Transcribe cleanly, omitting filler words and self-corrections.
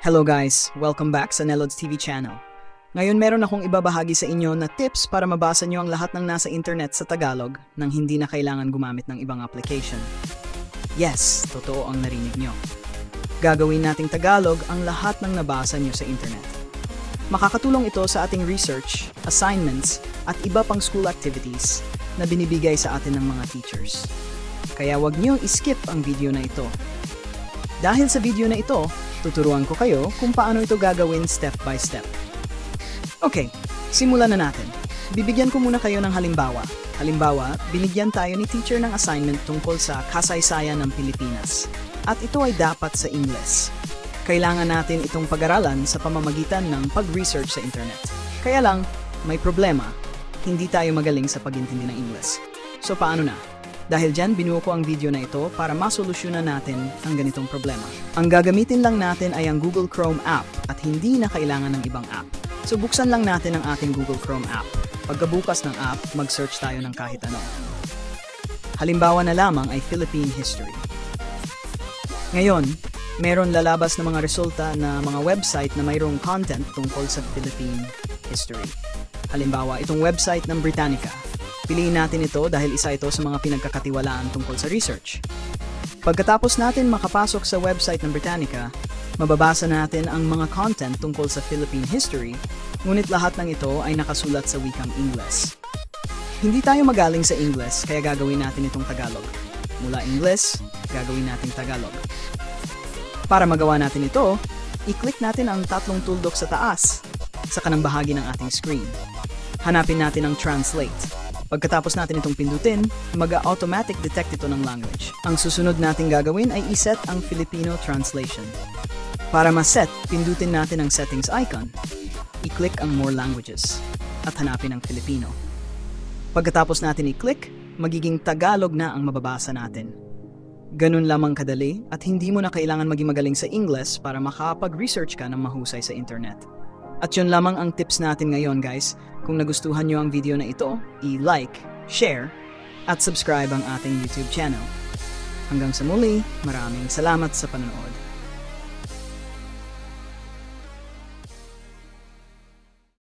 Hello guys! Welcome back sa Nelods TV channel. Ngayon meron akong ibabahagi sa inyo na tips para mabasa nyo ang lahat ng nasa internet sa Tagalog nang hindi na kailangan gumamit ng ibang application. Yes, totoo ang narinig nyo. Gagawin nating Tagalog ang lahat ng nabasa nyo sa internet. Makakatulong ito sa ating research, assignments, at iba pang school activities na binibigay sa atin ng mga teachers. Kaya wag nyo i-skip ang video na ito. Dahil sa video na ito, tuturuan ko kayo kung paano ito gagawin step by step. Okay, simulan na natin. Bibigyan ko muna kayo ng halimbawa. Halimbawa, binigyan tayo ni teacher ng assignment tungkol sa kasaysayan ng Pilipinas. At ito ay dapat sa Ingles. Kailangan natin itong pag-aralan sa pamamagitan ng pag-research sa internet. Kaya lang, may problema. Hindi tayo magaling sa pag-intindi ng Ingles. So paano na? Dahil dyan, binuo ko ang video na ito para masolusyonan natin ang ganitong problema. Ang gagamitin lang natin ay ang Google Chrome app at hindi na kailangan ng ibang app. So buksan lang natin ang ating Google Chrome app. Pagkabukas ng app, mag-search tayo ng kahit ano. Halimbawa na lamang ay Philippine History. Ngayon, meron lalabas na mga resulta na mga website na mayroong content tungkol sa Philippine History. Halimbawa, itong website ng Britannica. Piliin natin ito dahil isa ito sa mga pinagkakatiwalaan tungkol sa research. Pagkatapos natin makapasok sa website ng Britannica, mababasa natin ang mga content tungkol sa Philippine history, ngunit lahat ng ito ay nakasulat sa wikang Ingles. Hindi tayo magaling sa Ingles, kaya gagawin natin itong Tagalog. Mula Ingles, gagawin natin Tagalog. Para magawa natin ito, i-click natin ang tatlong tuldok sa taas, sa kanang bahagi ng ating screen. Hanapin natin ang Translate. Pagkatapos natin itong pindutin, mag-automatic detect ito ng language. Ang susunod nating gagawin ay iset ang Filipino translation. Para ma-set, pindutin natin ang settings icon. I-click ang More Languages at hanapin ang Filipino. Pagkatapos natin i-click, magiging Tagalog na ang mababasa natin. Ganun lamang kadali at hindi mo na kailangan maging magaling sa Ingles para makapag-research ka ng mahusay sa internet. At yun lamang ang tips natin ngayon guys. Kung nagustuhan nyo ang video na ito, i-like, share, at subscribe ang ating YouTube channel. Hanggang sa muli, maraming salamat sa panonood.